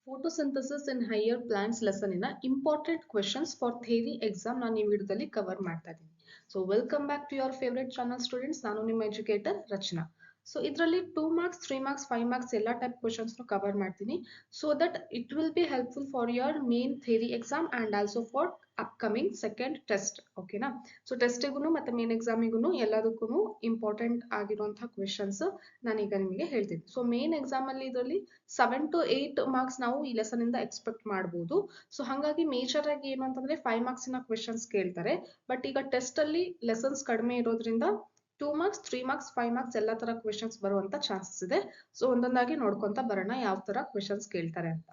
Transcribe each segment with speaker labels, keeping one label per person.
Speaker 1: Photosynthesis in higher plants lesson ಇನ important questions for theory exam ನಾನು ಈ ವಿಡಿಯೋದಲ್ಲಿ ಕವರ್ ಮಾಡ್ತಾ ಇದ್ದೀನಿ. So welcome back to your favourite channel students. ನಾನು ನಿಮ್ಮ ಎಜುಕೇಟರ್ ರಚನಾ. ಸೊ ಇದರಲ್ಲಿ 2 ಮಾರ್ಕ್ಸ್ 3 ಮಾರ್ಕ್ಸ್ 5 ಮಾರ್ಕ್ಸ್ ಎಲ್ಲ ಟೈಪ್ ಕ್ವೆಶನ್ಸ್ ಕವರ್ ಮಾಡ್ತೀನಿ. So that it will be helpful for your main theory exam and also for upcoming second test. ಓಕೆನಾ? So ಟೆಸ್ಟಿಗೂ ಮತ್ತೆ main ಎಕ್ಸಾಮಿಗೂ ಎಲ್ಲದಕ್ಕೂ important ಆಗಿರುವಂತಹ ಕ್ವೆಶನ್ಸ್ ನಾನೀಗ ನಿಮಗೆ ಹೇಳ್ತೀನಿ. ಸೊ ಮೇನ್ ಎಕ್ಸಾಮ್ ಅಲ್ಲಿ ಇದರಲ್ಲಿ 7 to 8 ಮಾರ್ಕ್ಸ್ ನಾವು ಈ ಲೆಸನ್ ಇಂದ ಎಕ್ಸ್ಪೆಕ್ಟ್ ಮಾಡಬಹುದು. ಸೊ ಹಾಗಾಗಿ ಮೇಜರ್ ಆಗಿ ಏನು ಅಂತಂದ್ರೆ 5 ಮಾರ್ಕ್ಸ್ ನ ಕ್ವೆಶನ್ಸ್ ಕೇಳ್ತಾರೆ. ಬಟ್ ಈಗ ಟೆಸ್ಟ್ ಅಲ್ಲಿ ಲೆಸನ್ಸ್ ಕಡಿಮೆ ಇರೋದ್ರಿಂದ 2 ಮಾರ್ಕ್ಸ್ 3 ಮಾರ್ಕ್ಸ್ 5 ಮಾರ್ಕ್ಸ್ ಎಲ್ಲ ತರ ಕ್ವೆಶನ್ಸ್ ಬರುವಂತ ಚಾನ್ಸಸ್ ಇದೆ. ಸೊ ಒಂದೊಂದಾಗಿ ನೋಡ್ಕೊಂತ ಬರೋಣ ಯಾವ ತರ ಕ್ವೆಶನ್ಸ್ ಕೇಳ್ತಾರೆ ಅಂತ.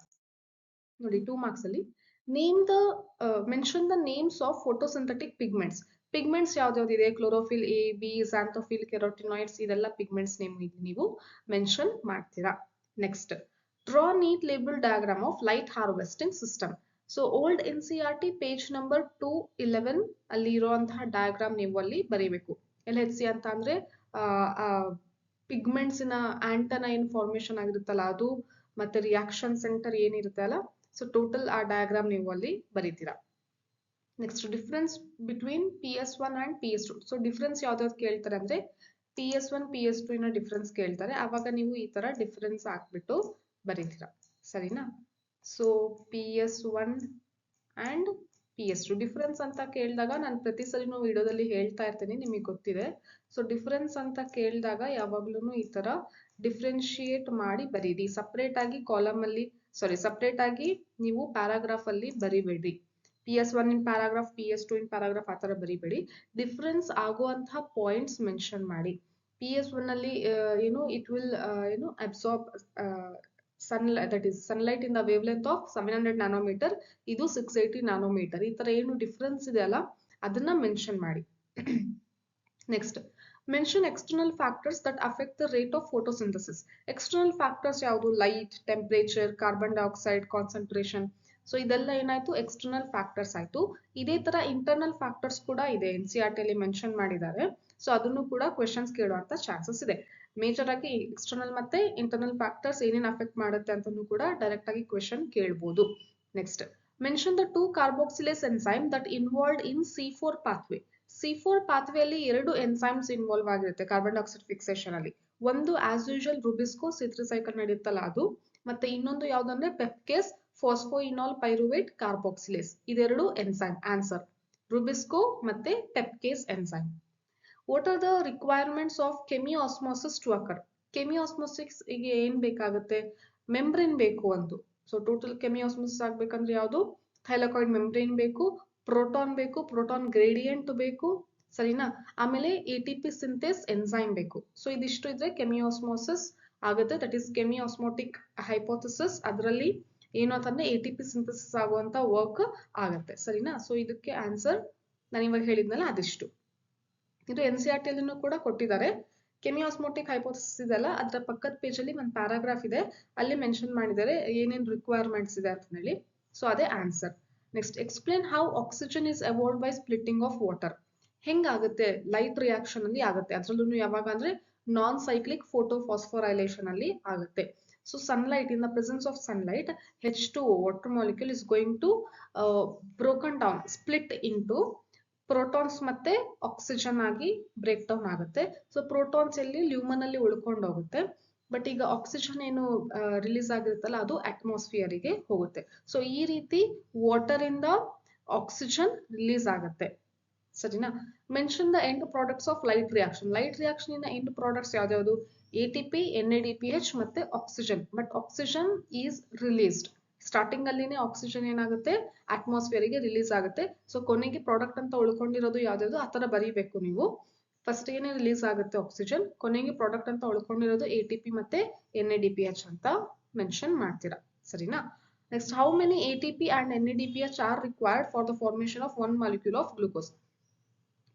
Speaker 1: ನೋಡಿ 2 ಮಾರ್ಕ್ಸ್ ಅಲ್ಲಿ name the mention the names of photosynthetic pigments. Pigments ಯಾವ್ದಾವ್ದಿದೆ? Chlorophyll A, B, xanthophyll, carotenoids, ಇದೆಲ್ಲ ಪಿಗ್ಮೆಂಟ್ಸ್ ನೇಮ್ ನೀವು ಮೆನ್ಷನ್ ಮಾಡ್ತೀರಾ. Next, draw neat label diagram of light harvesting system. So old NCERT page number 211 ಅಲ್ಲಿ ಇರುವಂತಹ diagram ನೀವು ಅಲ್ಲಿ ಬರೀಬೇಕು. LHC ಅಂತ ಅಂದ್ರೆ ಪಿಗ್ಮೆಂಟ್ಸ್ ನ ಆಂಟನ ಏನ್ ಫಾರ್ಮೇಶನ್ ಆಗಿರುತ್ತಲ್ಲ ಅದು, ಮತ್ತೆ ರಿಯಾಕ್ಷನ್ ಸೆಂಟರ್ ಏನಿರುತ್ತೆ ಅಲ್ಲ, ಸೊ ಟೋಟಲ್ ಆ ಡಯಾಗ್ರಾಮ್ ನೀವು ಅಲ್ಲಿ ಬರೀತೀರಾ. Next, difference between PS1 and PS2. So difference ಯಾವ್ದಾವ್ದು ಕೇಳ್ತಾರೆ ಅಂದ್ರೆ PS1 PS2 ನ ಡಿಫ್ರೆನ್ಸ್ ಕೇಳ್ತಾರೆ. ಅವಾಗ ನೀವು ಈ ತರ ಡಿಫ್ರೆನ್ಸ್ ಹಾಕ್ಬಿಟ್ಟು ಬರೀತೀರಾ. ಸರಿನಾ? So PS1 and PS2 difference ಅಂತ ಕೇಳಿದಾಗ ನಾನು ಪ್ರತಿ ಸಲಿನೂ ವಿಡಿಯೋದಲ್ಲಿ ಹೇಳ್ತಾ ಇರ್ತೀನಿ, ನಿಮಗೆ ಗೊತ್ತಿದೆ. ಸೊ ಡಿಫ್ರೆನ್ಸ್ ಅಂತ ಕೇಳಿದಾಗ ಯಾವಾಗ್ಲೂ ಈ ತರ ಡಿಫ್ರೆನ್ಶಿಯೇಟ್ ಮಾಡಿ ಬರೀರಿ. ಸಪರೇಟ್ ಆಗಿ ಕಾಲಮ್ ಅಲ್ಲಿ ಸಪರೇಟ್ ಆಗಿ ನೀವು ಪ್ಯಾರಾಗ್ರಾಫ್ ಅಲ್ಲಿ ಬರಿಬೇಡಿ. PS1 in paragraph, PS2 in paragraph ಆ ತರ ಬರಿಬೇಡಿ. ಡಿಫ್ರೆನ್ಸ್ ಆಗುವಂತಹ ಪಾಯಿಂಟ್ಸ್ ಮೆನ್ಷನ್ ಮಾಡಿ. PS1 ಅಲ್ಲಿ ಏನು ಇಟ್ ವಿಲ್ ಏನು absorb sunlight, that is sunlight in the wavelength of 700 nanometer, ಇದು 680 nanometer. ಈ ತರ ಏನು ಡಿಫ್ರೆನ್ಸ್ ಇದೆ ಅಲ್ಲ ಅದನ್ನ ಮೆನ್ಷನ್ ಮಾಡಿ. Next, mention external factors that affect the rate of photosynthesis. External factors ಯಾವುದು? Light, temperature, carbon dioxide concentration. So ಇದೆಲ್ಲ ಏನಾಯ್ತು? ಎಕ್ಸ್ಟರ್ನಲ್ ಫ್ಯಾಕ್ಟರ್ಸ್ ಆಯ್ತು. ಇದೇ ತರ ಇಂಟರ್ನಲ್ ಫ್ಯಾಕ್ಟರ್ಸ್ ಕೂಡ ಇದೆ, NCERT ಅಲ್ಲಿ ಮೆನ್ಷನ್ ಮಾಡಿದ್ದಾರೆ. ಸೊ ಅದನ್ನು ಕೂಡ ಕ್ವೆಶನ್ಸ್ ಕೇಳುವಂತ ಚಾನ್ಸಸ್ ಇದೆ. ಮೇಜರ್ ಆಗಿ ಎಕ್ಸ್ಟರ್ನಲ್ ಮತ್ತೆ ಇಂಟರ್ನಲ್ ಫ್ಯಾಕ್ಟರ್ಸ್ ಏನೇನ್ ಅಫೆಕ್ಟ್ ಮಾಡುತ್ತೆ ಅಂತನೂ ಕೂಡ ಡೈರೆಕ್ಟ್ ಆಗಿ ಕ್ವೆಶನ್ ಕೇಳಬಹುದು. Next, mention the 2 carboxylase enzyme that involved in C4 pathway. C4 pathway ಅಲ್ಲಿ 2 ಎನ್ಸೈಮ್ಸ್ ಇನ್ವಾಲ್ವ್ ಆಗಿರುತ್ತೆ ಕಾರ್ಬನ್ ಡೈಆಕ್ಸೈಡ್ ಫಿಕ್ಸೇಷನ್ ಅಲ್ಲಿ. ಒಂದು as usual rubisco C3 cycle ನಡೆಯುತ್ತಲ್ಲ ಅದು, ಮತ್ತೆ ಇನ್ನೊಂದು ಯಾವ್ದಂದ್ರೆ ಪೆಪ್ಕೇಸ್ ಫಾಸ್ಫೋಇನಾಲ್ ಪೈರುವೇಟ್ ಕಾರ್ಬಾಕ್ಸಿಲೇಸ್. ಇದೆರಡು ಎನ್ಸೈಮ್. ಆನ್ಸರ್ ರುಬಿಸ್ಕೋ ಮತ್ತೆ PEPcase enzyme. What are the requirements of chemiosmosis to occur? Chemiosmosis ಗೆ ಏನ್ ಬೇಕಾಗುತ್ತೆ? ಮೆಂಬ್ರೇನ್ ಬೇಕು ಒಂದು. ಸೊ ಟೋಟಲ್ ಕೆಮಿಯಾಸ್ಮೋಸಿಸ್ ಆಗ್ಬೇಕಂದ್ರೆ ಯಾವುದು? ಥೈಲಾಕಾಯ್ಡ್ ಮೆಂಬ್ರೇನ್ ಬೇಕು, ಪ್ರೋಟಾನ್ ಬೇಕು, ಪ್ರೋಟಾನ್ ಗ್ರೇಡಿಯಂಟ್ ಬೇಕು, ಸರಿನಾ? ಆಮೇಲೆ ATP ಸಿಂಥೇಸ್ ಎನ್ಸೈಮ್ ಬೇಕು. ಸೊ ಇದಿಷ್ಟು ಇದ್ರೆ ಕೆಮಿಯಾಸ್ಮೋಸಿಸ್ ಆಗುತ್ತೆ. That is chemiosmotic hypothesis. ಅದರಲ್ಲಿ ಏನು ಅಂತಂದ್ರೆ ATP ಸಿಂಥಸಿಸ್ ಆಗುವಂತ ವರ್ಕ್ ಆಗುತ್ತೆ. ಸರಿನಾ? ಸೊ ಇದಕ್ಕೆ ಆನ್ಸರ್ ನಾನು ಇವಾಗ ಹೇಳಿದ್ನಲ್ಲ ಅದಿಷ್ಟು. ಇದು NCERT ಅಲ್ಲಿನೂ ಕೂಡ ಕೊಟ್ಟಿದ್ದಾರೆ. ಕೆಮಿಯಾಸ್ಮೋಟಿಕ್ ಹೈಪೋಥಿಸಿಸ್ ಇದೆಲ್ಲ ಅದರ ಪಕ್ಕದ ಪೇಜ್ ಅಲ್ಲಿ ಒಂದು ಪ್ಯಾರಾಗ್ರಾಫ್ ಇದೆ, ಅಲ್ಲಿ ಮೆನ್ಷನ್ ಮಾಡಿದ್ದಾರೆ ಏನೇನ್ ರಿಕ್ವೈರ್ಮೆಂಟ್ಸ್ ಇದೆ ಅಂತ ಹೇಳಿ. ಸೊ ಅದೇ answer. Next, explain how oxygen is evolved by splitting of water. ಹೆಂಗಾಗುತ್ತೆ? ಲೈಟ್ ರಿಯಾಕ್ಷನ್ ಅಲ್ಲಿ ಆಗುತ್ತೆ. ಅದ್ರಲ್ಲೂ ಯಾವಾಗ ಅಂದ್ರೆ ನಾನ್ ಸೈಕ್ಲಿಕ್ ಫೋಟೋಫಾಸ್ಫೋರೈಲೇಷನ್ ಅಲ್ಲಿ ಆಗುತ್ತೆ. So sunlight, in the presence of sunlight, H2O water molecule is going to broken down, split into protons ಮತ್ತೆ oxygen ಆಗಿ ಬ್ರೇಕ್ ಡೌನ್ ಆಗುತ್ತೆ. ಸೊ ಪ್ರೋಟಾನ್ಸ್ ಎಲ್ಲಿ ಲ್ಯೂಮನ್ ಅಲ್ಲಿ ಉಳ್ಕೊಂಡು ಹೋಗುತ್ತೆ. ಬಟ್ ಈಗ ಆಕ್ಸಿಜನ್ ಏನು ರಿಲೀಸ್ ಆಗಿರುತ್ತಲ್ಲ ಅದು ಅಟ್ಮಾಸ್ಫಿಯರ್ ಗೆ ಹೋಗುತ್ತೆ. ಸೊ ಈ ರೀತಿ ವಾಟರ್ ಇಂದ ಆಕ್ಸಿಜನ್ ರಿಲೀಸ್ ಆಗುತ್ತೆ. ಸರಿನಾ? Mention the end products of light reaction. Light reaction ಇನ ಎಂಡ್ ಪ್ರಾಡಕ್ಟ್ಸ್ ಯಾವ್ದು? ATP, NADPH ಮತ್ತೆ oxygen. But oxygen is released. Starting ಅಲ್ಲಿನೇ ಆಕ್ಸಿಜನ್ ಏನಾಗುತ್ತೆ? ಅಟ್ಮಾಸ್ಫಿಯರ್ ಗೆ ರಿಲೀಸ್ ಆಗುತ್ತೆ. ಸೊ ಕೊನೆಗೆ ಪ್ರಾಡಕ್ಟ್ ಅಂತ ಉಳ್ಕೊಂಡಿರೋದು ಯಾವ್ದು? ಆ ತರ ಬರೀಬೇಕು ನೀವು. ಫಸ್ಟ್ ಏನೇ ರಿಲೀಸ್ ಆಗುತ್ತೆ ಆಕ್ಸಿಜನ್, ಕೊನೆಗೆ ಪ್ರಾಡಕ್ಟ್ ಅಂತ ಉಳ್ಕೊಂಡಿರೋದು ATP ಮತ್ತೆ NADPH ಅಂತ ಮೆನ್ಷನ್ ಮಾಡ್ತೀರಾ. ಸರಿನಾ? Next, how many ATP and NADPH R required for the formation of 1 molecule of glucose.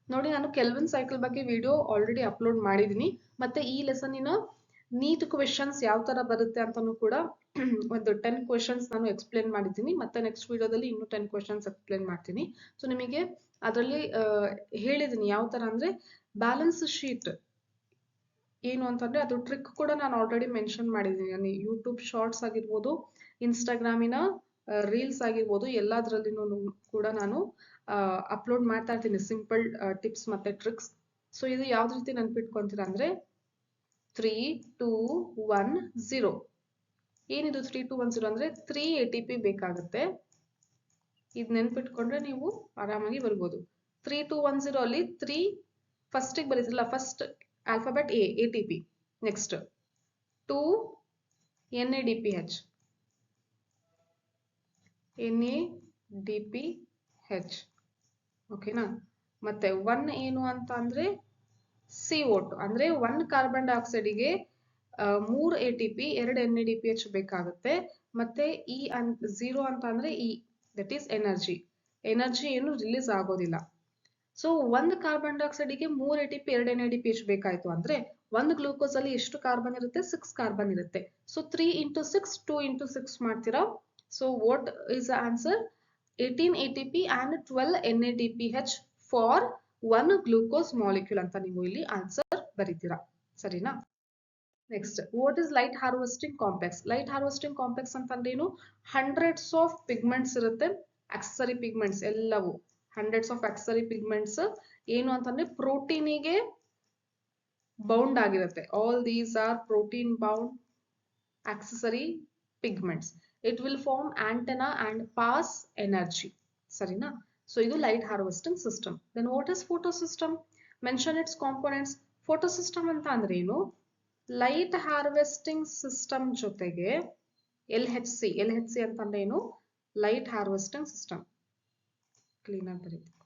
Speaker 1: ನೋಡಿ, ನಾನು ಕೆಲ್ವಿನ್ ಸೈಕಲ್ ಬಗ್ಗೆ ವಿಡಿಯೋ ಆಲ್ರೆಡಿ ಅಪ್ಲೋಡ್ ಮಾಡಿದೀನಿ. ಮತ್ತೆ ಈ ಲೆಸನ್ನಿನ ನೀಟ್ ಕ್ವೆಶನ್ಸ್ ಯಾವ ತರ ಬರುತ್ತೆ ಅಂತಾನು ಕೂಡ ಒಂದು 10 ಕ್ವೆಶನ್ಸ್ ನಾನು ಎಕ್ಸ್ಪ್ಲೇನ್ ಮಾಡಿದ್ದೀನಿ. ಮತ್ತೆ ನೆಕ್ಸ್ಟ್ ವಿಡಿಯೋದಲ್ಲಿ ಇನ್ನೂ 10 ಕ್ವೆಶನ್ಸ್ ಎಕ್ಸ್ಪ್ಲೇನ್ ಮಾಡ್ತೀನಿ. ಸೊ ನಿಮಗೆ ಅದರಲ್ಲಿ ಹೇಳಿದೀನಿ ಯಾವ ತರ ಅಂದ್ರೆ ಬ್ಯಾಲೆನ್ಸ್ ಶೀಟ್ ಏನು ಅಂತಂದ್ರೆ ಅದು ಟ್ರಿಕ್ ಕೂಡ ನಾನು ಆಲ್ರೆಡಿ ಮೆನ್ಷನ್ ಮಾಡಿದ್ದೀನಿ. ನಾನು ಯೂಟ್ಯೂಬ್ ಶಾರ್ಟ್ಸ್ ಆಗಿರ್ಬೋದು, ಇನ್ಸ್ಟಾಗ್ರಾಮಿನ ರೀಲ್ಸ್ ಆಗಿರ್ಬೋದು, ಎಲ್ಲದರಲ್ಲಿನೂ ಕೂಡ ನಾನು ಅಪ್ಲೋಡ್ ಮಾಡ್ತಾ ಇರ್ತೀನಿ ಸಿಂಪಲ್ ಟಿಪ್ಸ್ ಮತ್ತೆ ಟ್ರಿಕ್ಸ್. ಸೊ ಇದು ಯಾವ್ದು ರೀತಿ ನೆನ್ಪಿಟ್ಕೊಂತೀರಾ ಅಂದ್ರೆ 3, 2, 1, 0. ಏನಿದು 3, 2, 1, 0 ಅಂದ್ರೆ 3 ATP ಬೇಕಾಗುತ್ತೆ. ಇದು ನೆನ್ಪಿಟ್ಕೊಂಡ್ರೆ ನೀವು ಆರಾಮಾಗಿ ಬರ್ಬೋದು. 3, 2, 1, 0 ಅಲ್ಲಿ 3 ಫಸ್ಟಿಗೆ ಬರೀತಿರಲ್ಲ, first alphabet A, ATP. Next 2 NADPH, NADPH. ಓಕೆನಾ? ಮತ್ತೆ 1 ಏನು ಅಂತ ಅಂದ್ರೆ CO2 ಅಂದ್ರೆ 1 ಕಾರ್ಬನ್ ಡೈಆಕ್ಸೈಡ್ಗೆ 3 ATP 2 NADPH ಬೇಕಾಗುತ್ತೆ. ಮತ್ತೆ E 0 ಅಂತ ಅಂದ್ರೆ E, that is energy. Energy ಏನು ರಿಲೀಸ್ ಆಗೋದಿಲ್ಲ. ಸೊ 1 ಕಾರ್ಬನ್ ಡೈಆಕ್ಸೈಡ್ಗೆ 3 ATP 2 NADPH ಬೇಕಾಯ್ತು ಅಂದ್ರೆ 1 ಗ್ಲೂಕೋಸ್ ಅಲ್ಲಿ ಎಷ್ಟು ಕಾರ್ಬನ್ ಇರುತ್ತೆ? 6 ಕಾರ್ಬನ್ ಇರುತ್ತೆ. ಸೊ 3 into 6, 2 into 6 ಮಾಡ್ತೀರಾ. So what is the answer? 18 ATP and 12 NADPH for 1 glucose molecule ಅಂತ ನೀವು ಇಲ್ಲಿ ಆನ್ಸರ್ ಬರೀತೀರಾ. ಸರಿನಾ? Next, what is light harvesting complex? Light harvesting complex ಅಂತಂದ್ರೆ ಏನು? ಹಂಡ್ರೆಡ್ಸ್ ಆಫ್ ಪಿಗ್ಮೆಂಟ್ಸ್ ಇರುತ್ತೆ, ಆಕ್ಸೆಸರಿ ಪಿಗ್ಮೆಂಟ್ಸ್ ಎಲ್ಲವೂ. ಹಂಡ್ರೆಡ್ಸ್ ಆಫ್ ಆಕ್ಸೆಸರಿ ಪಿಗ್ಮೆಂಟ್ಸ್ ಏನು ಅಂತಂದ್ರೆ ಪ್ರೋಟೀನಿಗೆ ಬೌಂಡ್ ಆಗಿರುತ್ತೆ. All these are protein bound accessory pigments. It will form antenna and pass energy. ಸರಿನಾ? So ಇದು light harvesting system. Then what is photo system? Mention its components. Photo system ಅಂತ ಅಂದ್ರೆ ಏನು? Light harvesting system ಜೊತೆಗೆ LHC ಅಂತಂದ್ರೆ ಏನು? Light harvesting system. Clean ಆಗಿ ಬರೀತೀವಿ.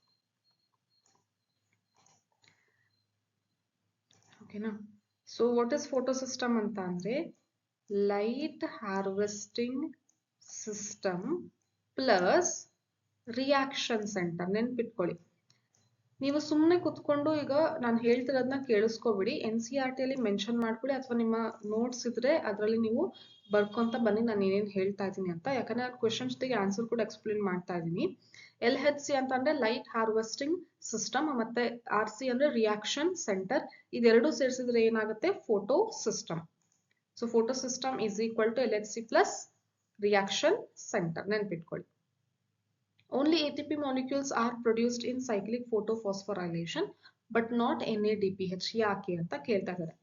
Speaker 1: ಓಕೆನಾ? So what is photo system ಅಂತ ಅಂದ್ರೆ light harvesting system plus reaction centre. ನೆನ್ಪಿಟ್ಕೊಳ್ಳಿ. ನೀವು ಸುಮ್ಮನೆ ಕುತ್ಕೊಂಡು ಈಗ ನಾನು ಹೇಳ್ತಿರೋದನ್ನ ಕೇಳಿಸ್ಕೊಬಿಡಿ. NCERT ಅಲ್ಲಿ ಮೆನ್ಷನ್ ಮಾಡ್ಕೊಳ್ಳಿ, ಅಥವಾ ನಿಮ್ಮ ನೋಟ್ಸ್ ಇದ್ರೆ ಅದರಲ್ಲಿ ನೀವು ಬರ್ಕೊಂತ ಬನ್ನಿ ನಾನು ಏನೇನು ಹೇಳ್ತಾ ಇದ್ದೀನಿ ಅಂತ. ಯಾಕಂದ್ರೆ ನಾನು ಕ್ವೆಶನ್ಸ್ ಗೆ ಆನ್ಸರ್ ಕೂಡ ಎಕ್ಸ್ಪ್ಲೇನ್ ಮಾಡ್ತಾ ಇದ್ದೀನಿ. LHC ಅಂತ ಅಂದ್ರೆ ಲೈಟ್ ಹಾರ್ವೆಸ್ಟಿಂಗ್ ಸಿಸ್ಟಮ್, ಮತ್ತೆ RC ಅಂದ್ರೆ ರಿಯಾಕ್ಷನ್ ಸೆಂಟರ್. ಇದೆರಡು ಸೇರಿಸಿದ್ರೆ ಏನಾಗುತ್ತೆ? Photo system. So photo system is equal to LHC plus reaction centre. ನೆನ್ಪಿಟ್ಕೊಳ್ಳಿ. Only ATP molecules are produced in cyclic photophosphorylation but not NADPH. ಯಾಕೆ ಅಂತ ಕೇಳ್ತಾ ಇದ್ದಾರೆ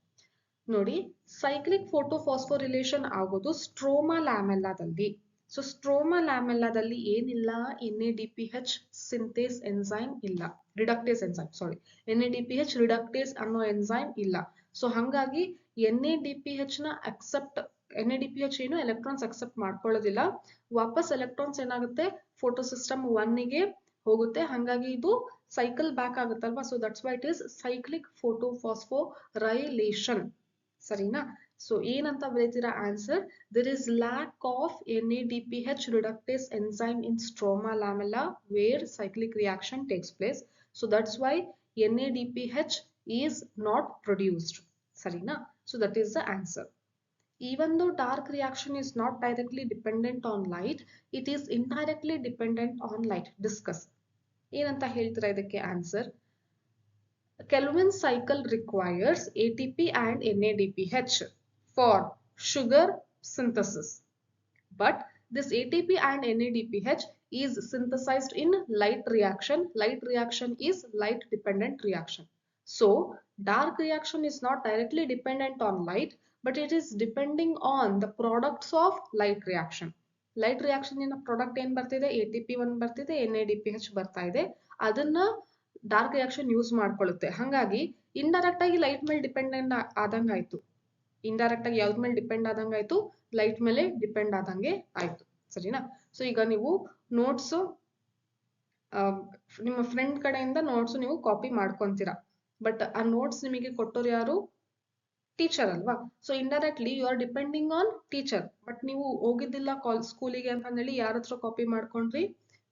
Speaker 1: ನೋಡಿ. ಸೈಕ್ಲಿಕ್ ಫೋಟೋಫಾಸ್ಫೋರಿಲೇಷನ್ ಆಗೋದು ಸ್ಟ್ರೋಮಾ ಲ್ಯಾಮೆಲ್ಲಾದಲ್ಲಿ. ಸೊ ಸ್ಟ್ರೋಮಾ ಲ್ಯಾಮೆಲ್ಲಾದಲ್ಲಿ ಏನಿಲ್ಲ? NADPH ಸಿಂಥೇಸ್ ಎನ್ಸೈಮ್ ಇಲ್ಲ, ರಿಡಕ್ಟೇಸ್ ಎನ್ಸೈಮ್, ಸಾರಿ, NADPH reductase ಅನ್ನೋ ಎನ್ಸೈಮ್ ಇಲ್ಲ. ಸೊ ಹಾಗಾಗಿ NADPH ನ NADPH ಏನು ಎಲೆಕ್ಟ್ರಾನ್ಸ್ ಅಕ್ಸೆಪ್ಟ್ ಮಾಡ್ಕೊಳ್ಳೋದಿಲ್ಲ. ವಾಪಸ್ ಎಲೆಕ್ಟ್ರಾನ್ಸ್ ಏನಾಗುತ್ತೆ? ಫೋಟೋ ಸಿಸ್ಟಮ್ 1 ಗೆ ಹೋಗುತ್ತೆ. ಹಾಗಾಗಿ ಇದು ಸೈಕಲ್ ಬ್ಯಾಕ್ ಆಗುತ್ತಲ್ವಾ. So that's why it is cyclic photophosphorylation. ಸರಿನಾ? ಸೊ ಏನಂತ ಬರೀತೀರಾ answer? there is lack of NADPH reductase enzyme in stroma lamella where cyclic reaction takes place. So that's why NADPH is not produced. Sarina? So that is the answer. Even though dark reaction is not directly dependent on light, it is indirectly dependent on light. Discuss. ಏನಂತ ಹೇಳ್ತೀರಾ ಇದಕ್ಕೆ answer? Kelvin cycle requires ATP and NADPH for sugar synthesis. But this ATP and NADPH is synthesized in light reaction. Light reaction is light dependent reaction. So dark reaction is not directly dependent on light, but it is depending on the products of light reaction. Light reaction in product ಏನು ಬರ್ತಿದೆ? ATP1 ಬರ್ತಿದೆ, NADPH ಬರ್ತಾ ಇದೆ. ಅದನ್ನ dark reaction use ಮಾಡ್ಕೊಳ್ಳುತ್ತೆ. ಹಾಗಾಗಿ indirect ಆಗಿ light ಮೇಲೆ dependent ಆದಂಗಾಯ್ತು. Indirect ಆಗಿ ಯಾವ್ದ ಮೇಲೆ ಡಿಪೆಂಡ್ ಆದಂಗಾಯ್ತು? ಲೈಟ್ ಮೇಲೆ ಡಿಪೆಂಡ್ ಆದಂಗೆ ಆಯ್ತು. ಸರಿನಾ? ಸೊ ಈಗ ನೀವು ನೋಟ್ಸ್ ನಿಮ್ಮ ಫ್ರೆಂಡ್ ಕಡೆಯಿಂದ ನೋಟ್ಸ್ ನೀವು ಕಾಪಿ ಮಾಡ್ಕೊಂತೀರಾ. ಬಟ್ ಆ ನೋಟ್ಸ್ ನಿಮಗೆ ಕೊಟ್ಟೋರು ಯಾರು? ಟೀಚರ್ ಅಲ್ವಾ. So indirectly you are depending on teacher. But ನೀವು ಹೋಗಿದ್ದಿಲ್ಲ ಸ್ಕೂಲಿಗೆ ಅಂತ ಹೇಳಿ ಯಾರ ಹತ್ರ ಕಾಪಿ ಮಾಡ್ಕೊಂಡ್ರಿ?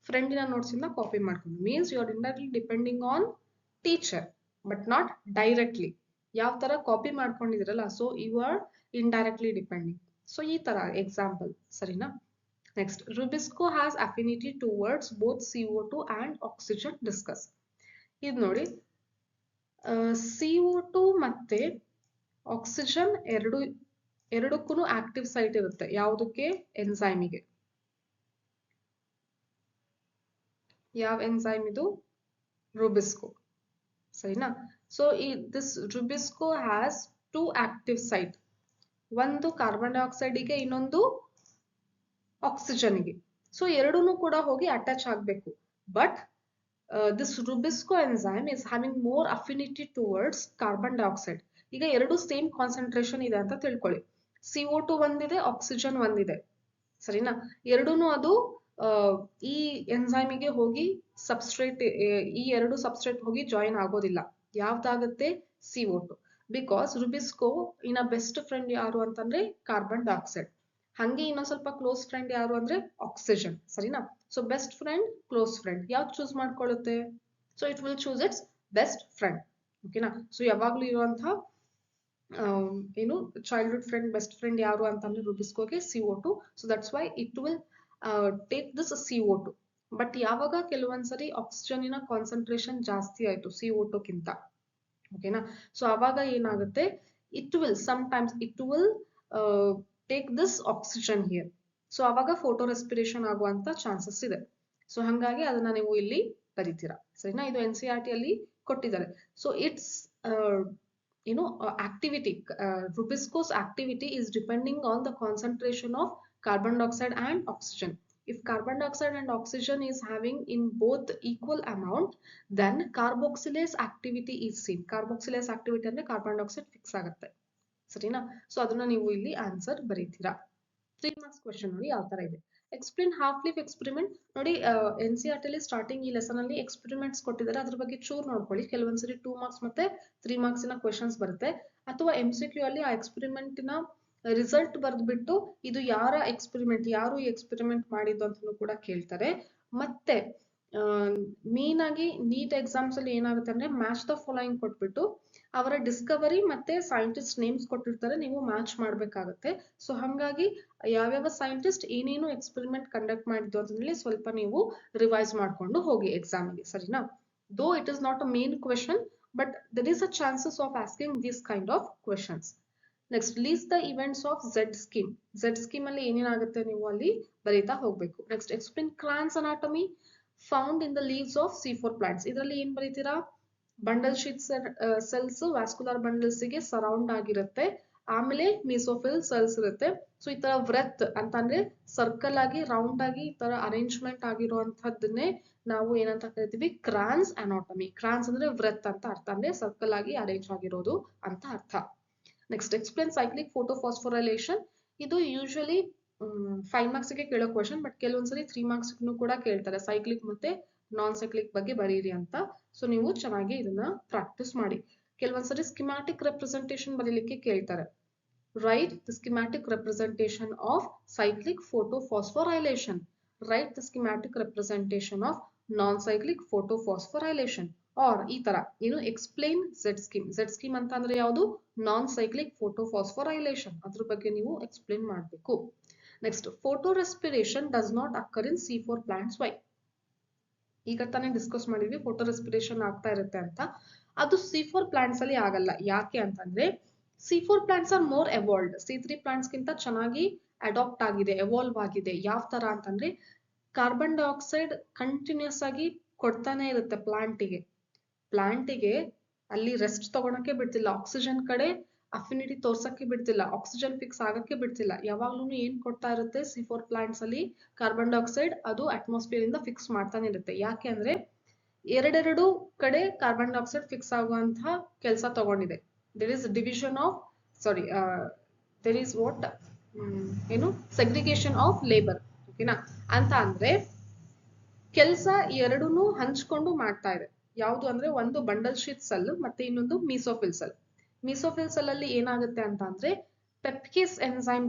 Speaker 1: ಫ್ರೆಂಡಿನ ನೋಟ್ಸ್ ಇಂದ ಕಾಪಿ ಮಾಡ್ಕೊಂಡ್ರಿ. Means you are indirectly depending on teacher but not directly. ಯಾವ ತರ ಕಾಪಿ ಮಾಡ್ಕೊಂಡಿದಿರಲ್ಲ, so you are indirectly depending. So ಈ ತರ ಎಕ್ಸಾಂಪಲ್. ಸರಿನಾ? Next, rubisco has affinity towards both CO2 and oxygen. Discuss. ಇದು ನೋಡಿ, CO2 ಮತ್ತೆ ಆಕ್ಸಿಜನ್ ಎರಡಕ್ಕೂ ಆಕ್ಟಿವ್ ಸೈಟ್ ಇರುತ್ತೆ. ಯಾವುದಕ್ಕೆ? ಎನ್ಸೈಮಿಗೆ. ಯಾವ ಎನ್ಸೈಮ್ ಇದು? ರುಬಿಸ್ಕೋ, ಸರಿನಾ? So this RuBisCO has 2 active site. ಒಂದು ಕಾರ್ಬನ್ ಡೈಆಕ್ಸೈಡ್ಗೆ, ಇನ್ನೊಂದು ಆಕ್ಸಿಜನ್ಗೆ. ಸೊ ಎರಡೂ ಕೂಡ ಹೋಗಿ ಅಟ್ಯಾಚ್ ಆಗಬೇಕು. But this RuBisCO enzyme is having more affinity towards carbon dioxide. ಈಗ ಎರಡು ಸೇಮ್ ಕಾನ್ಸಂಟ್ರೇಷನ್ ಇದೆ ಅಂತ ತಿಳ್ಕೊಳ್ಳಿ. CO2 ಒಂದಿದೆ, ಆಕ್ಸಿಜನ್ ಒಂದಿದೆ, ಸರಿನಾ? ಎರಡೂ ಅದು ಈ ಎನ್ಸೈಮಿಗೆ ಹೋಗಿ ಸಬ್ಸ್ಟ್ರೇಟ್, ಈ ಎರಡು ಸಬ್ಸ್ಟ್ರೇಟ್ ಹೋಗಿ ಜಾಯಿನ್ ಆಗೋದಿಲ್ಲ. ಯಾವ್ದಾಗುತ್ತೆ? CO2. ಬಿಕಾಸ್ ರುಬಿಸ್ಕೋ ಇನ್ನ ಬೆಸ್ಟ್ ಫ್ರೆಂಡ್ ಯಾರು ಅಂತಂದ್ರೆ ಕಾರ್ಬನ್ ಡೈಆಕ್ಸೈಡ್. ಹಂಗೆ ಇನ್ನೊಂದ್ ಸ್ವಲ್ಪ ಕ್ಲೋಸ್ ಫ್ರೆಂಡ್ ಯಾರು ಅಂದ್ರೆ ಆಕ್ಸಿಜನ್, ಸರಿನಾ? So best friend, close friend ಯಾವ್ದು ಚೂಸ್ ಮಾಡ್ಕೊಳ್ಳುತ್ತೆ? So it will choose its best friend. ಓಕೆನಾ? ಸೊ ಯಾವಾಗ್ಲೂ ಇರುವಂತಹ ಏನು ಚೈಲ್ಡ್ಹುಡ್ ಫ್ರೆಂಡ್, ಬೆಸ್ಟ್ ಫ್ರೆಂಡ್ ಯಾರು ಅಂತಂದ್ರೆ ರುಬಿಸ್ಕೋಗೆ CO2. So that's why it will take this CO2. But ಯಾವಾಗ ಕೆಲವೊಂದ್ಸರಿ ಆಕ್ಸಿಜನಿನ ಕಾನ್ಸಂಟ್ರೇಷನ್ ಜಾಸ್ತಿ ಆಯ್ತು CO2 ಗಿಂತ, ಓಕೆನಾ? ಸೊ ಅವಾಗ ಏನಾಗುತ್ತೆ? It will sometimes take this oxygen here. So ಅವಾಗ ಫೋಟೋ ರೆಸ್ಪಿರೇಷನ್ ಆಗುವಂತ ಚಾನ್ಸಸ್ ಇದೆ. ಸೊ ಹಂಗಾಗಿ ಅದನ್ನ ನೀವು ಇಲ್ಲಿ ಬರೀತೀರಾ, ಸರಿನಾ? ಇದು NCERT ಅಲ್ಲಿ ಕೊಟ್ಟಿದ್ದಾರೆ. So it's activity, Rubisco's activity is depending on the concentration of carbon dioxide and oxygen. If carbon dioxide and oxygen is having in both equal amount, then carboxylase activity is seen. Carboxylase activity ಅಂದ್ರೆ carbon dioxide fix ಆಗುತ್ತೆ, ಸರಿನಾ? So ಅದನ್ನ ನೀವು ಇಲ್ಲಿ answer ಬರೀತೀರಾ. 3 marks question ನೋಡಿ ಯಾವ ತರ ಇದೆ. Explain half leaf experiment. ನೋಡಿ NCERT ಅಲ್ಲಿ ಸ್ಟಾರ್ಟಿಂಗ್ ಈ ಲೆಸನ್ ಅಲ್ಲಿ ಎಕ್ಸ್ಪೆರಿಮೆಂಟ್ಸ್ ಕೊಟ್ಟಿದ್ದಾರೆ, ಅದ್ರ ಬಗ್ಗೆ ಚೂರ್ ನೋಡ್ಕೊಳ್ಳಿ. ಕೆಲವೊಂದ್ಸರಿ 2 ಮಾರ್ಕ್ಸ್ ಮತ್ತೆ 3 ಮಾರ್ಕ್ಸ್ ಕ್ವೆಶ್ಚನ್ಸ್ ಬರುತ್ತೆ. ಅಥವಾ MCQ ಅಲ್ಲಿ ಆ ಎಕ್ಸ್ಪೆರಿಮೆಂಟ್ ನ ರಿಸಲ್ಟ್ ಬರೆದ್ಬಿಟ್ಟು ಇದು ಯಾರ ಎಕ್ಸ್ಪೆರಿಮೆಂಟ್, ಯಾರು ಈ ಎಕ್ಸ್ಪೆರಿಮೆಂಟ್ ಮಾಡಿದ್ದು ಅಂತ ಕೂಡ ಕೇಳ್ತಾರೆ. ಮತ್ತೆ ಮೇನ್ ಆಗಿ ನೀಟ್ ಎಕ್ಸಾಮ್ಸ್ ಅಲ್ಲಿ ಏನಾಗುತ್ತೆ ಅಂದ್ರೆ ಮ್ಯಾಚ್ ದ ಫಾಲೋಯಿಂಗ್ ಕೊಟ್ಬಿಟ್ಟು ಅವರ ಡಿಸ್ಕವರಿ ಮತ್ತೆ ಸೈಂಟಿಸ್ಟ್ ನೇಮ್ಸ್ ಕೊಟ್ಟಿರ್ತಾರೆ, ನೀವು ಮ್ಯಾಚ್ ಮಾಡ್ಬೇಕಾಗತ್ತೆ. ಸೊ ಹಂಗಾಗಿ ಯಾವ್ಯಾವ ಸೈಂಟಿಸ್ಟ್ ಏನೇನು ಎಕ್ಸ್ಪೆರಿಮೆಂಟ್ ಕಂಡಕ್ಟ್ ಮಾಡಿದ್ದು ಅಂತಂದ್ರೆ ಸ್ವಲ್ಪ ನೀವು ರಿವೈಸ್ ಮಾಡ್ಕೊಂಡು ಹೋಗಿ ಎಕ್ಸಾಮ್ಗೆ, ಸರಿನಾ? Though it is not a main question, but there is a chances of asking this kind of questions. Next, list the events of Z scheme. Z scheme ಅಲ್ಲಿ ಏನೇನಾಗುತ್ತೆ ನೀವು ಅಲ್ಲಿ ಬರೀತಾ ಹೋಗ್ಬೇಕು. Next, explain Kranz anatomy found in the leaves of C4 plants. ಇದರಲ್ಲಿ ಏನ್ ಬರೀತೀರಾ? Bundle sheath cells vascular bundles ಗೆ ಸರೌಂಡ್ ಆಗಿರುತ್ತೆ. ಆಮೇಲೆ ಮೀಸೋಫಿಲ್ ಸೆಲ್ಸ್ ಇರುತ್ತೆ. ಸೊ ಈ ತರ ವ್ರತ್ ಅಂತಂದ್ರೆ ಸರ್ಕಲ್ ಆಗಿ ರೌಂಡ್ ಆಗಿ ಈ ತರ ಅರೇಂಜ್ಮೆಂಟ್ ಆಗಿರುವಂತಹದ್ದನ್ನೇ ನಾವು ಏನಂತ ಕರಿತೀವಿ? Crohn's anatomy. ಕ್ರಾನ್ಸ್ ಅಂದ್ರೆ ವ್ರತ್ ಅಂತ ಅರ್ಥ, ಅಂದ್ರೆ ಸರ್ಕಲ್ ಆಗಿ ಅರೇಂಜ್ ಆಗಿರೋದು ಅಂತ ಅರ್ಥ. Next, explain cyclic photophosphorylation. ಇದು ಯೂಶುವಲಿ 5 ಮಾರ್ಕ್ಸ್ ಗೆ ಕೇಳೋ ಕ್ವೆಶನ್, ಬಟ್ ಕೆಲವೊಂದ್ಸರಿ 3 ಮಾರ್ಕ್ಸ್ ಕೂಡ ಕೇಳ್ತಾರೆ. ಸೈಕ್ಲಿಕ್ ಮತ್ತೆ ನಾನ್ ಸೈಕ್ಲಿಕ್ ಬಗ್ಗೆ ಬರೀರಿ ಅಂತ. ಸೊ ನೀವು ಚೆನ್ನಾಗಿ ಇದನ್ನ ಪ್ರಾಕ್ಟೀಸ್ ಮಾಡಿ. ಕೆಲವೊಂದ್ಸರಿ ಸ್ಕಿಮ್ಯಾಟಿಕ್ ರೆಪ್ರೆಸೆಂಟೇಷನ್ ಬರೀಲಿಕ್ಕೆ ಕೇಳ್ತಾರೆ. Write the schematic representation of cyclic photophosphorylation. Write the schematic representation of non-cyclic photophosphorylation. Or ಈ ತರ ಏನು explain Z scheme. Z scheme ಅಂತ ಅಂದ್ರೆ ಯಾವುದು? Non-cyclic photophosphorylation. ಅದ್ರ ಬಗ್ಗೆ ನೀವು explain ಮಾಡಬೇಕು. Next, photorespiration does not occur in C4 plants. Why? ಈಗ ತಾನೇ ಡಿಸ್ಕಸ್ ಮಾಡಿದ್ವಿ ಫೋಟೋ ರೆಸ್ಪಿರೇಷನ್ ಆಗ್ತಾ ಇರುತ್ತೆ ಅಂತ. ಅದು C4 ಪ್ಲಾಂಟ್ಸ್ ಅಲ್ಲಿ ಆಗಲ್ಲ. ಯಾಕೆ ಅಂತಂದ್ರೆ C4 plants are more evolved. C3 plants ಗಿಂತ ಚೆನ್ನಾಗಿ ಅಡಾಪ್ಟ್ ಆಗಿದೆ, ಎವಾಲ್ವ್ ಆಗಿದೆ. ಯಾವ ತರ ಅಂತಂದ್ರೆ ಕಾರ್ಬನ್ ಡೈಆಕ್ಸೈಡ್ ಕಂಟಿನ್ಯೂಸ್ ಆಗಿ ಕೊಡ್ತಾನೆ ಇರುತ್ತೆ ಪ್ಲಾಂಟಿಗೆ ಅಲ್ಲಿ ರೆಸ್ಟ್ ತಗೊಳಕ್ಕೆ ಬಿಡ್ತಿಲ್ಲ. ಆಕ್ಸಿಜನ್ ಕಡೆ ಅಫಿನಿಟಿ ತೋರ್ಸಕ್ಕೆ ಬಿಡ್ತಿಲ್ಲ, ಆಕ್ಸಿಜನ್ ಫಿಕ್ಸ್ ಆಗಕ್ಕೆ ಬಿಡ್ತಿಲ್ಲ. ಯಾವಾಗ್ಲೂ ಏನ್ ಕೊಡ್ತಾ ಇರುತ್ತೆ C4 ಪ್ಲಾಂಟ್ಸ್ ಅಲ್ಲಿ? ಕಾರ್ಬನ್ ಡೈಆಕ್ಸೈಡ್ ಅದು ಅಟ್ಮಾಸ್ಫಿಯರ್ ಇಂದ ಫಿಕ್ಸ್ ಮಾಡ್ತಾನೆ ಇರುತ್ತೆ. ಯಾಕೆ ಅಂದ್ರೆ ಎರಡೆರಡು ಕಡೆ ಕಾರ್ಬನ್ ಡೈಆಕ್ಸೈಡ್ ಫಿಕ್ಸ್ ಆಗುವಂತಹ ಕೆಲಸ ತಗೊಂಡಿದೆ. there is division of there is what segregation of labor. ಓಕೆನಾ? ಅಂತ ಅಂದ್ರೆ ಕೆಲಸ ಎರಡನ್ನೂ ಹಂಚ್ಕೊಂಡು ಮಾಡ್ತಾ ಇದೆ. ಯಾವುದು ಅಂದ್ರೆ ಒಂದು ಬಂಡಲ್ ಶೀಟ್ ಸೆಲ್ ಮತ್ತೆ ಇನ್ನೊಂದು ಮೀಸೋಫಿಲ್ ಸೆಲ್. ಮೀಸೋಫಿಲ್ ಸೆಲ್ ಅಲ್ಲಿ ಏನಾಗುತ್ತೆ ಅಂತ ಅಂದ್ರೆ ಪೆಪ್ಕೇಸ್ ಎನ್ಸೈಮ್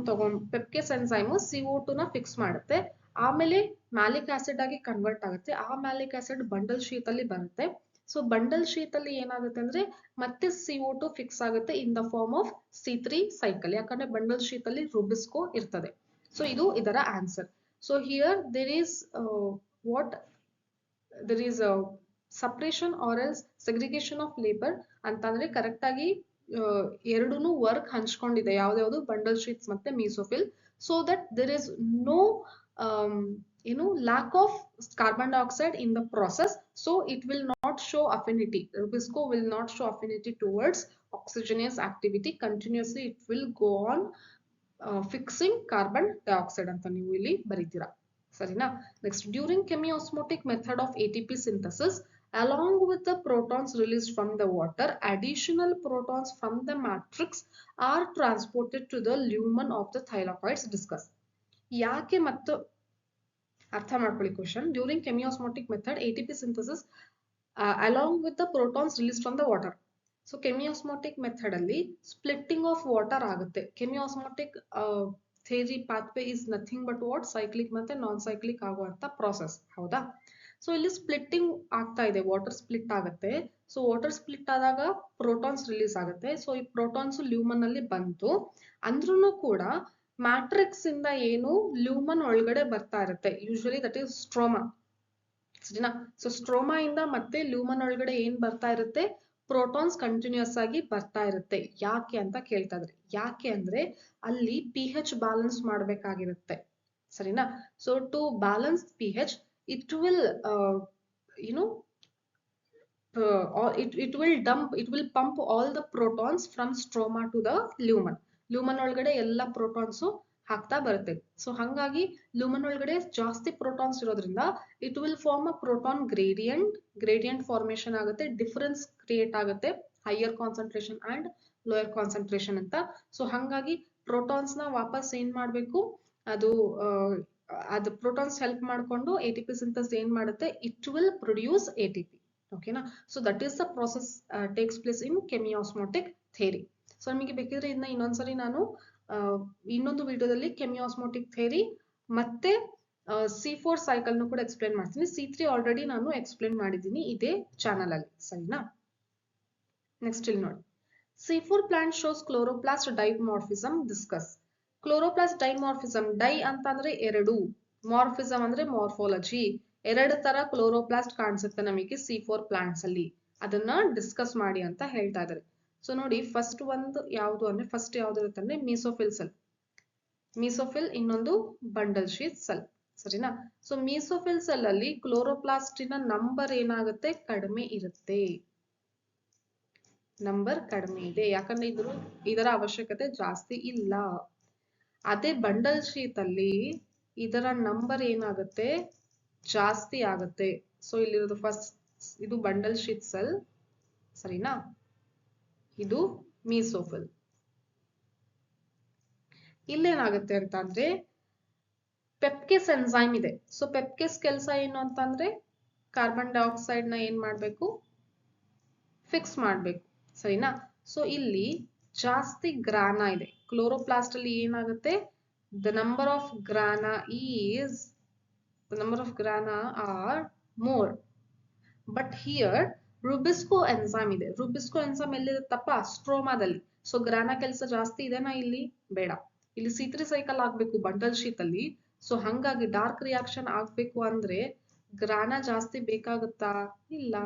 Speaker 1: CO2 ನ ಫಿಕ್ಸ್ ಮಾಡುತ್ತೆ. ಆಮೇಲೆ ಮ್ಯಾಲಿಕ್ ಆಸಿಡ್ ಆಗಿ ಕನ್ವರ್ಟ್ ಆಗುತ್ತೆ. ಆ ಮ್ಯಾಲಿಕ್ ಆಸಿಡ್ ಬಂಡಲ್ ಶೀಟ್ ಅಲ್ಲಿ ಬರುತ್ತೆ. ಸೊ ಬಂಡಲ್ ಶೀಟ್ ಅಲ್ಲಿ ಏನಾಗುತ್ತೆ ಅಂದ್ರೆ ಮತ್ತೆ CO2 ಫಿಕ್ಸ್ ಆಗುತ್ತೆ in the form of C3 cycle. ಯಾಕಂದ್ರೆ ಬಂಡಲ್ ಶೀಟ್ ಅಲ್ಲಿ ರುಬಿಸ್ಕೋ ಇರ್ತದೆ. ಸೊ ಇದು ಇದರ answer. So here there is a separation or else segregation of labor ಅಂತಂದ್ರೆ ಕರೆಕ್ಟ್ ಆಗಿ ಎರಡೂನು ವರ್ಕ್ ಹಂಚ್ಕೊಂಡಿದೆ, ಯಾವ್ದ್ಯಾವ್ದು ಬಂಡಲ್ ಶೀಟ್ಸ್ ಮತ್ತೆ mesophyll. So that there is no lack of carbon dioxide in the process, so it will not show affinity. Rubisco will not show affinity towards oxygenous activity. Continuously it will go on fixing carbon dioxide ಅಂತ ನೀವು ಇಲ್ಲಿ ಬರೀತೀರಾ, ಸರಿನಾ? Next, during chemiosmotic method of ATP synthesis, along with the protons released from the water, additional protons from the matrix are transported to the lumen of the thylakoids. Discuss. ಯಾಕೆ ಮತ್ತು ಅರ್ಥ ಮಾಡ್ಕೊಳ್ಳಿ question. During chemiosmotic method ATP synthesis along with the protons released from the water. So chemiosmotic method ಅಲ್ಲಿ splitting of water ಆಗುತ್ತೆ. chemiosmotic theory pathway is nothing but what cyclic ಮತ್ತೆ ನಾನ್ cyclic ಆಗುವಂತ process, ಹೌದಾ? So ಇಲ್ಲಿ splitting ಆಗ್ತಾ ಇದೆ, water split ಆಗುತ್ತೆ. So water split ಆದಾಗ ಪ್ರೋಟಾನ್ಸ್ ರಿಲೀಸ್ ಆಗುತ್ತೆ. ಸೊ ಈ ಪ್ರೋಟಾನ್ಸ್ ಲ್ಯೂಮನ್ ಅಲ್ಲಿ ಬಂತು ಅಂದ್ರೂ ಕೂಡ ಮ್ಯಾಟ್ರಿಕ್ಸ್ ಇಂದ ಏನು ಲ್ಯೂಮನ್ ಒಳಗಡೆ ಬರ್ತಾ ಇರುತ್ತೆ, ಯೂಶುವಲಿ ದಟ್ ಈಸ್ ಸ್ಟ್ರೋಮಾ, ಸರಿನಾ? ಸೊ ಸ್ಟ್ರೋಮಾ ಇಂದ ಮತ್ತೆ ಲ್ಯೂಮನ್ ಒಳಗಡೆ ಏನ್ ಬರ್ತಾ ಇರುತ್ತೆ, ಪ್ರೋಟಾನ್ಸ್ ಕಂಟಿನ್ಯೂಸ್ ಆಗಿ ಬರ್ತಾ ಇರುತ್ತೆ. ಯಾಕೆ ಅಂತ ಕೇಳ್ತಾ ಇದ್ರೆ, ಯಾಕೆ ಅಂದ್ರೆ ಅಲ್ಲಿ pH ಬ್ಯಾಲೆನ್ಸ್ ಮಾಡ್ಬೇಕಾಗಿರುತ್ತೆ, ಸರಿನಾ? So to balance pH it will it will pump all the protons from stroma to the lumen. lumen ಒಳಗಡೆ ಎಲ್ಲ ಪ್ರೋಟಾನ್ಸ್ ಹಾಕ್ತಾ ಬರುತ್ತೆ. ಸೊ ಹಂಗಾಗಿ ಲೂಮನ್ ಒಳಗಡೆ ಜಾಸ್ತಿ ಪ್ರೋಟಾನ್ಸ್ ಇರೋದ್ರಿಂದ it will form a proton gradient formation ಆಗುತ್ತೆ, ಡಿಫರೆನ್ಸ್ ಕ್ರಿಯೇಟ್ ಆಗುತ್ತೆ, higher concentration and lower concentration ಅಂತ. ಸೊ ಹಂಗಾಗಿ ಪ್ರೋಟಾನ್ಸ್ ನ ವಾಪಸ್ ಏನ್ ಮಾಡ್ಬೇಕು, ಅದು ಪ್ರೋಟಾನ್ಸ್ ಹೆಲ್ಪ್ ಮಾಡ್ಕೊಂಡು ATP ಸಿಂಥಸಿಸ್ ಏನ್ ಮಾಡುತ್ತೆ, ಇಟ್ ವಿಲ್ ಪ್ರೊಡ್ಯೂಸ್ ATP. ಓಕೆನಾ? So that is the process takes place in chemiosmotic theory. So ನಿಮಗೆ ಬೇಕಿದ್ರೆ ಇದನ್ನ ಇನ್ನೊಂದ್ಸರಿ ನಾನು ಇನ್ನೊಂದು ವಿಡಿಯೋದಲ್ಲಿ chemiosmotic ಥಿಯರಿ ಮತ್ತೆ C4 ಸೈಕಲ್ ನು ಕೂಡ ಎಕ್ಸ್ಪ್ಲೇನ್ ಮಾಡ್ತೀನಿ. C3 ಆಲ್ರೆಡಿ ನಾನು ಎಕ್ಸ್ಪ್ಲೇನ್ ಮಾಡಿದ್ದೀನಿ ಇದೇ ಚಾನಲ್ ಅಲ್ಲಿ, ಸರಿನಾ? ನೆಕ್ಸ್ಟ್ ಇಲ್ಲಿ ನೋಡಿ, C4 plant shows chloroplast dimorphism. Discuss. Chloroplast dimorphism, di ಅಂತಂದ್ರೆ ಎರಡು, ಮಾರ್ಫಿಸಮ್ ಅಂದ್ರೆ ಮಾರ್ಫಾಲಜಿ, ಎರಡು ತರ ಕ್ಲೋರೋಪ್ಲಾಸ್ಟ್ ಕಾಣಿಸುತ್ತೆ ನಮಗೆ C4 ಪ್ಲಾಂಟ್ಸ್ ಅಲ್ಲಿ, ಅದನ್ನ ಡಿಸ್ಕಸ್ ಮಾಡಿ ಅಂತ ಹೇಳ್ತಾ ಇದ್ದಾರೆ. ಸೊ ನೋಡಿ, ಫಸ್ಟ್ ಒಂದು ಯಾವುದು ಅಂದ್ರೆ, ಫಸ್ಟ್ ಯಾವ್ದು ಇರುತ್ತೆ ಅಂದ್ರೆ ಮೀಸೋಫಿಲ್ ಸೆಲ್, ಮೀಸೋಫಿಲ್, ಇನ್ನೊಂದು ಬಂಡಲ್ ಶೀಟ್ ಸೆಲ್, ಸರಿನಾ? ಸೊ ಮೀಸೋಫಿಲ್ ಸೆಲ್ ಅಲ್ಲಿ ಕ್ಲೋರೋಪ್ಲಾಸ್ಟಿನ ನಂಬರ್ ಏನಾಗುತ್ತೆ, ಕಡಿಮೆ ಇರುತ್ತೆ, ನಂಬರ್ ಕಡಿಮೆ ಇದೆ, ಯಾಕಂದ್ರೆ ಇದರ ಅವಶ್ಯಕತೆ ಜಾಸ್ತಿ ಇಲ್ಲ. ಅದೇ ಬಂಡಲ್ ಶೀಟ್ ಅಲ್ಲಿ ಇದರ ನಂಬರ್ ಏನಾಗುತ್ತೆ, ಜಾಸ್ತಿ ಆಗುತ್ತೆ. ಸೊ ಇಲ್ಲಿರೋದು ಫಸ್ಟ್, ಇದು ಬಂಡಲ್ ಶೀಟ್ ಸೆಲ್, ಸರಿನಾ? ಇದು ಮೀಸೋಫಿಲ್. ಇಲ್ಲೇನಾಗುತ್ತೆ ಅಂತ ಅಂದ್ರೆ ಪೆಪ್ಕೇಸ್ ಎನ್ಸೈಮ್ ಇದೆ. ಸೊ ಪೆಪ್ಕೇಸ್ ಕೆಲಸ ಏನು ಅಂತಂದ್ರೆ ಕಾರ್ಬನ್ ಡೈಆಕ್ಸೈಡ್ ನ ಏನ್ ಮಾಡ್ಬೇಕು, ಫಿಕ್ಸ್ ಮಾಡ್ಬೇಕು, ಸರಿನಾ? ಸೊ ಇಲ್ಲಿ ಜಾಸ್ತಿ ಗ್ರಾನ ಇದೆ. ಕ್ಲೋರೋಪ್ಲಾಸ್ಟ್ ಅಲ್ಲಿ ಏನಾಗುತ್ತೆ, the number of grana are more, but here Rubisco enzyme ಇದೆ. Rubisco enzyme ಎಲ್ಲಿರುತ್ತಪ್ಪ, ಸ್ಟ್ರೋಮಾದಲ್ಲಿ. ಸೊ ಗ್ರಾನ ಕೆಲಸ ಜಾಸ್ತಿ ಇದೆನಾ, ಇಲ್ಲಿ ಬೇಡ. ಇಲ್ಲಿ C3 ಸೈಕಲ್ ಆಗ್ಬೇಕು ಬಂಡಲ್ ಶೀಟ್ ಅಲ್ಲಿ. ಸೊ ಹಂಗಾಗಿ ಡಾರ್ಕ್ ರಿಯಾಕ್ಷನ್ ಆಗ್ಬೇಕು ಅಂದ್ರೆ ಗ್ರಾನ ಜಾಸ್ತಿ ಬೇಕಾಗುತ್ತಾ, ಇಲ್ಲ.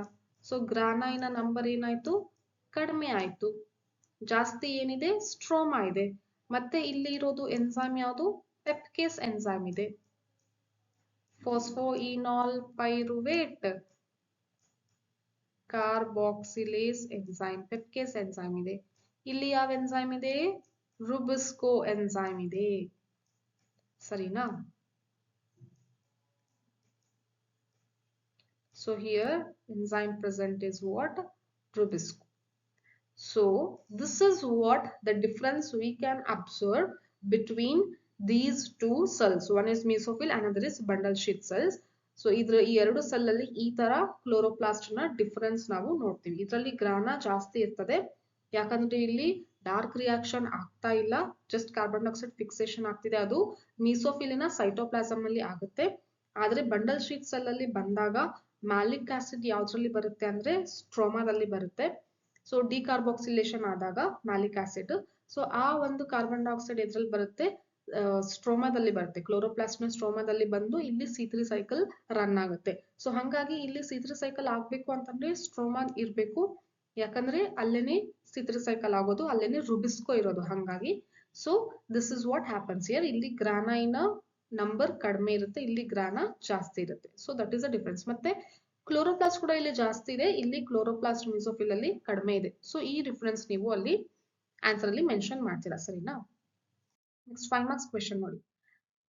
Speaker 1: ಸೊ ಗ್ರಾನಿನ ನಂಬರ್ ಏನಾಯ್ತು, ಕಡಿಮೆ ಆಯ್ತು. ಜಾಸ್ತಿ ಏನಿದೆ, ಸ್ಟ್ರೋಮಾ ಇದೆ. ಮತ್ತೆ ಇಲ್ಲಿ ಇರೋದು ಎನ್ಸೈಮ್ ಯಾವುದು, ಪೆಪ್ಕೇಸ್ ಎನ್ಸೈಮ್ ಇದೆ, ಫಾಸ್ಫೋಇನಾಲ್ ಪೈರುವೇಟ್ ಕಾರ್ಬಾಕ್ಸಿಲೇಸ್ ಎನ್ಸೈಮ್, ಪೆಪ್ಕೇಸ್ ಎನ್ಸೈಮ್ ಇದೆ. ಇಲ್ಲಿ ಯಾವ ಎನ್ಸೈಮ್ ಇದೆ, ರುಬಿಸ್ಕೋ ಎನ್ಸೈಮ್ ಇದೆ, ಸರಿನಾ? So here enzyme present is what, Rubisco. So this is what the difference we can observe between these two cells. One is mesophyll, another is bundle sheath cells. So ಇದರ ಈ ಎರಡು cell ಅಲ್ಲಿ ಈ ತರ chloroplast ನ difference ನಾವು ನೋಡ್ತೀವಿ. ಇದರಲ್ಲಿ ಗ್ರಾನ ಜಾಸ್ತಿ ಇರ್ತದೆ, ಯಾಕಂದ್ರೆ ಇಲ್ಲಿ ಡಾರ್ಕ್ ರಿಯಾಕ್ಷನ್ ಆಗ್ತಾ ಇಲ್ಲ, ಜಸ್ಟ್ ಕಾರ್ಬನ್ ಡೈಆಕ್ಸೈಡ್ ಫಿಕ್ಸೇಷನ್ ಆಗ್ತಿದೆ. ಅದು ಮೀಸೋಫಿಲಿನ ಸೈಟೋಪ್ಲಾಸಮ್ ನಲ್ಲಿ ಆಗುತ್ತೆ. ಆದ್ರೆ ಬಂಡಲ್ ಶೀಟ್ ಸೆಲ್ ಅಲ್ಲಿ ಬಂದಾಗ ಮ್ಯಾಲಿಕ್ ಆಸಿಡ್ ಯಾವ್ದ್ರಲ್ಲಿ ಬರುತ್ತೆ ಅಂದ್ರೆ ಸ್ಟ್ರೋಮಾದಲ್ಲಿ ಬರುತ್ತೆ. ಸೊ ಡಿಕಾರ್ಬಾಕ್ಸಿಲೇಷನ್ ಆದಾಗ ಮ್ಯಾಲಿಕ್ ಆಸಿಡ್, ಸೊ ಆ ಒಂದು ಕಾರ್ಬನ್ ಡೈಆಕ್ಸೈಡ್ ಎದ್ರಲ್ಲಿ ಬರುತ್ತೆ, ಸ್ಟ್ರೋಮಾದಲ್ಲಿ ಬರುತ್ತೆ. ಕ್ಲೋರೋಪ್ಲಾಸ್ಟ್ ನ ಸ್ಟ್ರೋಮಾದಲ್ಲಿ ಬಂದು ಇಲ್ಲಿ C3 ಸೈಕಲ್ ರನ್ ಆಗುತ್ತೆ. ಸೊ ಹಂಗಾಗಿ ಇಲ್ಲಿ C3 ಸೈಕಲ್ ಆಗ್ಬೇಕು ಅಂತಂದ್ರೆ ಸ್ಟ್ರೋಮಾ ಇರ್ಬೇಕು, ಯಾಕಂದ್ರೆ ಅಲ್ಲೇನೆ C3 cycle ಆಗೋದು ಅಲ್ಲೇನೆ ರುಬಿಸ್ಕೋ ಇರೋದು ಹಾಗಾಗಿ so this is what happens here. ಇಲ್ಲಿ ಗ್ರಾನೈನ ನಂಬರ್ ಕಡಿಮೆ ಇರುತ್ತೆ, ಇಲ್ಲಿ ಗ್ರಾನ ಜಾಸ್ತಿ ಇರುತ್ತೆ. So that is a difference. ಮತ್ತೆ ಕ್ಲೋರೋಪ್ಲಾಸ್ಟ್ ಕೂಡ ಇಲ್ಲಿ ಜಾಸ್ತಿ ಇದೆ, ಇಲ್ಲಿ ಕ್ಲೋರೋಪ್ಲಾಸ್ಟ್ ಮೆಸೋಫಿಲ್ ಅಲ್ಲಿ ಕಡಿಮೆ ಇದೆ. ಸೊ ಈ ಡಿಫರೆನ್ಸ್ ನೀವು ಅಲ್ಲಿ ಆನ್ಸರ್ ಅಲ್ಲಿ ಮೆನ್ಷನ್ ಮಾಡ್ತೀರಾ, ಸರಿನಾ? ನೆಕ್ಸ್ಟ್ 5 ಮಾರ್ಕ್ಸ್ ಕ್ವೆಶ್ಚನ್ ನೋಡಿ.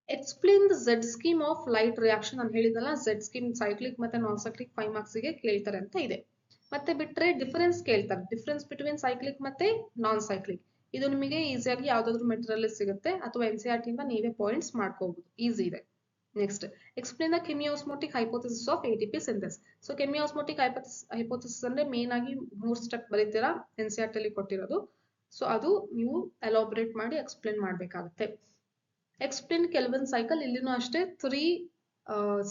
Speaker 1: Explain the Z scheme of light reaction. ನಾನು ಹೇಳಿದಲ್ಲ ಝೆಡ್ ಸ್ಕೀಮ್ ಸೈಕ್ಲಿಕ್ ಮತ್ತೆ ನಾನ್ ಸೈಕ್ಲಿಕ್ 5 ಮಾರ್ಕ್ಸ್ ಗೆ ಕೇಳ್ತಾರೆ ಅಂತ ಇದೆ. ಮತ್ತೆ ಬಿಟ್ರೆ ಡಿಫರೆನ್ಸ್ ಕೇಳ್ತಾರೆ, ಡಿಫರೆನ್ಸ್ ಬಿಟ್ವೀನ್ ಸೈಕ್ಲಿಕ್ ಮತ್ತೆ ನಾನ್ ಸೈಕ್ಲಿಕ್. ಇದು ನಿಮಗೆ ಈಸಿಯಾಗಿ ಯಾವ್ದಾದ್ರು ಮೆಟೀರಿಯಲ್ ಸಿಗುತ್ತೆ ಅಥವಾ NCERT ಇಂದ ನೀವೇ ಪಾಯಿಂಟ್ಸ್ ಮಾಡ್ಕೋಬಹುದು, ಈಸಿ ಇದೆ. Next explain the chemiosmotic hypothesis of ATP synthesis. So chemiosmotic hypothesis ಅಂದ್ರೆ ಮೇನ್ ಆಗಿ 3 ಸ್ಟೆಪ್ ಬರೀತೀರಾ, NCERT ಅಲ್ಲಿ ಕೊಟ್ಟಿರೋದು. ಸೊ ಅದು ನೀವು ಎಲಾಬ್ರೇಟ್ ಮಾಡಿ ಎಕ್ಸ್ಪ್ಲೇನ್ ಮಾಡ್ಬೇಕಾಗುತ್ತೆ. Explain kelvin cycle. ಇಲ್ಲಿನೂ ಅಷ್ಟೇ 3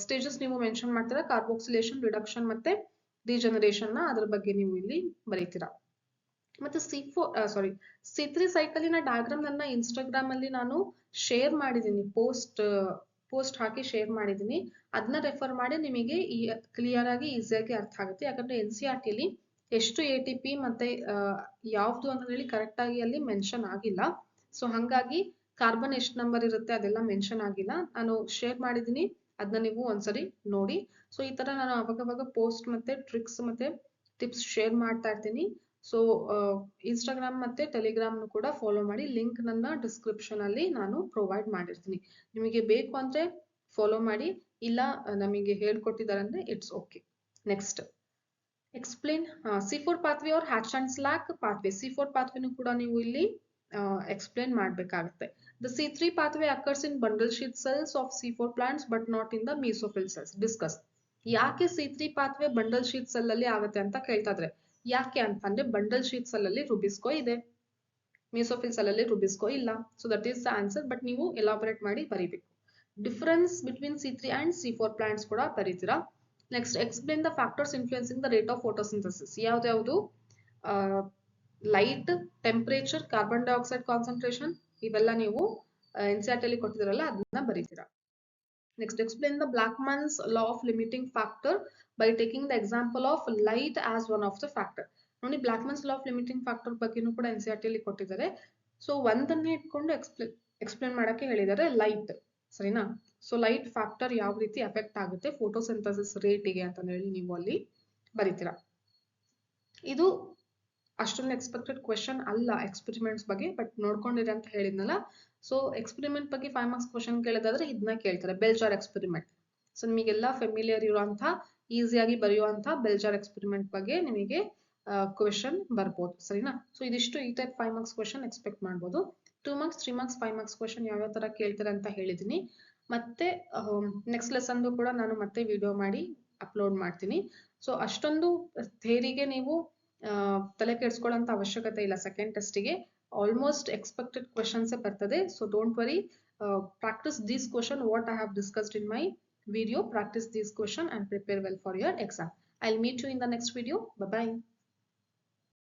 Speaker 1: ಸ್ಟೇಜಸ್ ನೀವು ಮೆನ್ಷನ್ ಮಾಡ್ತೀರಾ, ಕಾರ್ಬಾಕ್ಸಿಲೇಷನ್, ರಿಡಕ್ಷನ್ ಮತ್ತೆ ಡಿಜನರೇಷನ್ ನ ಅದ್ರ ಬಗ್ಗೆ ನೀವು ಇಲ್ಲಿ ಬರೀತೀರಾ. ಮತ್ತೆ C3 ಸೈಕಲಿನ ಡಯಾಗ್ರಾಮ್ ನನ್ನ ಇನ್ಸ್ಟಾಗ್ರಾಮ್ ಅಲ್ಲಿ ನಾನು ಶೇರ್ ಮಾಡಿದ್ದೀನಿ, ಪೋಸ್ಟ್ ಹಾಕಿ ಶೇರ್ ಮಾಡಿದ್ದೀನಿ. ಅದನ್ನ ರೆಫರ್ ಮಾಡಿ ನಿಮಗೆ ಕ್ಲಿಯರ್ ಆಗಿ ಈಸಿಯಾಗಿ ಅರ್ಥ ಆಗುತ್ತೆ. ಯಾಕಂದ್ರೆ NCERT ಅಲ್ಲಿ ಎಷ್ಟು ATP ಮತ್ತೆ ಯಾವ್ದು ಅಂತ ಹೇಳಿ ಕರೆಕ್ಟ್ ಆಗಿ ಅಲ್ಲಿ ಮೆನ್ಷನ್ ಆಗಿಲ್ಲ. ಸೊ ಹಂಗಾಗಿ ಕಾರ್ಬನ್ ಎಷ್ಟು ನಂಬರ್ ಇರುತ್ತೆ ಅದೆಲ್ಲ ಮೆನ್ಷನ್ ಆಗಿಲ್ಲ. ನಾನು ಶೇರ್ ಮಾಡಿದ್ದೀನಿ, ಅದನ್ನ ನೀವು ಒಂದ್ಸರಿ ನೋಡಿ. ಸೊ ಈ ತರ ನಾನು ಅವಾಗವಾಗ ಪೋಸ್ಟ್ ಮತ್ತೆ ಟ್ರಿಕ್ಸ್ ಮತ್ತೆ ಟಿಪ್ಸ್ ಶೇರ್ ಮಾಡ್ತಾ ಇರ್ತೀನಿ. ಸೊ ಇನ್ಸ್ಟಾಗ್ರಾಮ್ ಮತ್ತೆ ಟೆಲಿಗ್ರಾಮ್ ಕೂಡ ಫಾಲೋ ಮಾಡಿ, ಲಿಂಕ್ ನನ್ನ ಡಿಸ್ಕ್ರಿಪ್ಷನ್ ಅಲ್ಲಿ ನಾನು ಪ್ರೊವೈಡ್ ಮಾಡಿರ್ತೀನಿ. ನಿಮಗೆ ಬೇಕು ಅಂದ್ರೆ ಫಾಲೋ ಮಾಡಿ, ಇಲ್ಲ ನಮಗೆ ಹೇಳ್ಕೊಟ್ಟಿದ್ದಾರೆ ಅಂದ್ರೆ it's okay. Next explain C4 pathway or Hatch and Slack pathway. C4 ಪಾತ್ವೆನೂ ಕೂಡ ನೀವು ಇಲ್ಲಿ ಎಕ್ಸ್ಪ್ಲೇನ್ ಮಾಡ್ಬೇಕಾಗುತ್ತೆ. The C3 pathway occurs in bundle sheath cells of C4 plants but not in the mesophyll cells. Discuss. ಯಾಕೆ C3 pathway bundle sheath cell ಅಲ್ಲಿ ಆಗುತ್ತೆ ಅಂತ ಕೇಳ್ತಾ ಇದ್ರೆ, ಯಾಕೆ ಅಂತಂದ್ರೆ bundle sheath cell ಅಲ್ಲಿ ರುಬಿಸ್ಕೋ ಇದೆ, mesophyll cell ಅಲ್ಲಿ ರುಬಿಸ್ಕೋ ಇಲ್ಲ. So that is the answer. But ನೀವು ಎಲಾಬರೇಟ್ ಮಾಡಿ ಬರೀಬೇಕು. Difference between C3 and C4 plants ಕೂಡ ಬರೀತೀರಾ. Next explain the factors influencing the rate of photosynthesis. ಯಾವ್ದು light, temperature, carbon dioxide concentration, ಇವೆಲ್ಲ ನೀವು NCERT ಅಲ್ಲಿ ಕೊಟ್ಟಿದಾರಲ್ಲ ಅದನ್ನ ಬರೀತೀರಾ. Next explain the Blackman's law of limiting factor by taking the example of light as one of the factor. ನೋಡಿ ಬ್ಲಾಕ್ಮನ್ಸ್ law of limiting factor ಬಗ್ಗೆನೂ ಕೂಡ NCERT ಅಲ್ಲಿ ಕೊಟ್ಟಿದ್ದಾರೆ. ಸೊ ಒಂದನ್ನೇ ಇಟ್ಕೊಂಡು ಎಕ್ಸ್ಪ್ಲೇನ್ ಮಾಡಕ್ಕೆ ಹೇಳಿದ್ದಾರೆ, ಲೈಟ್, ಸರಿನಾ? ಸೊ ಲೈಟ್ ಫ್ಯಾಕ್ಟರ್ ಯಾವ ರೀತಿ ಎಫೆಕ್ಟ್ ಆಗುತ್ತೆ ಫೋಟೋಸಿಂಥಸಿಸ್ ರೇಟಿಗೆ ಅಂತ ಹೇಳಿ ನೀವು ಅಲ್ಲಿ ಬರೀತೀರಾ. ಇದು ಅಷ್ಟೊಂದು ಎಕ್ಸ್ಪೆಕ್ಟೆಡ್ ಕ್ವೆಶನ್ ಅಲ್ಲ ಎಕ್ಸ್ಪೆರಿಮೆಂಟ್ಸ್ ಬಗ್ಗೆ, ಬಟ್ ನೋಡ್ಕೊಂಡಿರಿ ಅಂತ ಹೇಳಿದ್ನಲ್ಲ. ಸೊ ಎಕ್ಸ್ಪೆರಿಮೆಂಟ್ ಬಗ್ಗೆ 5 ಮಾರ್ಕ್ಸ್ ಕ್ವೆಶನ್ ಕೇಳೋದಾದ್ರೆ ಇದನ್ನ ಕೇಳ್ತಾರೆ, ಬೆಲ್ಜಾರ್ ಎಕ್ಸ್ಪೆರಿಮೆಂಟ್. ಸೊ ನಿಮಗೆಲ್ಲ ಫೆಮಿಲಿಯರ್ ಇರುವಂತಹ ಈಸಿಯಾಗಿ ಬರೆಯುವಂತಹ ಬೆಲ್ಜಾರ್ ಎಕ್ಸ್ಪೆರಿಮೆಂಟ್ ಬಗ್ಗೆ ನಿಮಗೆ ಕ್ವೆಶನ್ ಬರ್ಬೋದು, ಸರಿನಾ? ಸೊ ಇದಿಷ್ಟು ಈ ಟೈಪ್ 5 ಮಾರ್ಕ್ಸ್ ಕ್ವೆಶನ್ ಎಕ್ಸ್ಪೆಕ್ಟ್ ಮಾಡ್ಬೋದು. 2 ಮಾರ್ಕ್ಸ್, 3 ಮಾರ್ಕ್ಸ್, 5 ಮಾರ್ಕ್ಸ್ ಕ್ವೆಶನ್ ಯಾವ ತರ ಕೇಳ್ತಾರೆ ಅಂತ ಹೇಳಿದೀನಿ. ಮತ್ತೆ ನೆಕ್ಸ್ಟ್ ಲೆಸನ್ ಕೂಡ ನಾನು ಮತ್ತೆ ವಿಡಿಯೋ ಮಾಡಿ ಅಪ್ಲೋಡ್ ಮಾಡ್ತೀನಿ. ಸೊ ಅಷ್ಟೊಂದು ಥಿಯರಿಗೆ ನೀವು ತಲೆ ಕೆಡಿಸ್ಕೊಳ್ಳೋಂತ ಅವಶ್ಯಕತೆ ಇಲ್ಲ. ಸೆಕೆಂಡ್ ಟೆಸ್ಟಿಗೆ ಆಲ್ಮೋಸ್ಟ್ ಎಕ್ಸ್ಪೆಕ್ಟೆಡ್ ಕ್ವೆಶನ್ಸ್ ಬರ್ತದೆ. So don't worry, practice these question what I have discussed in my video. Practice these question and prepare well for your exam. I'll meet you in the next video. Bye bye.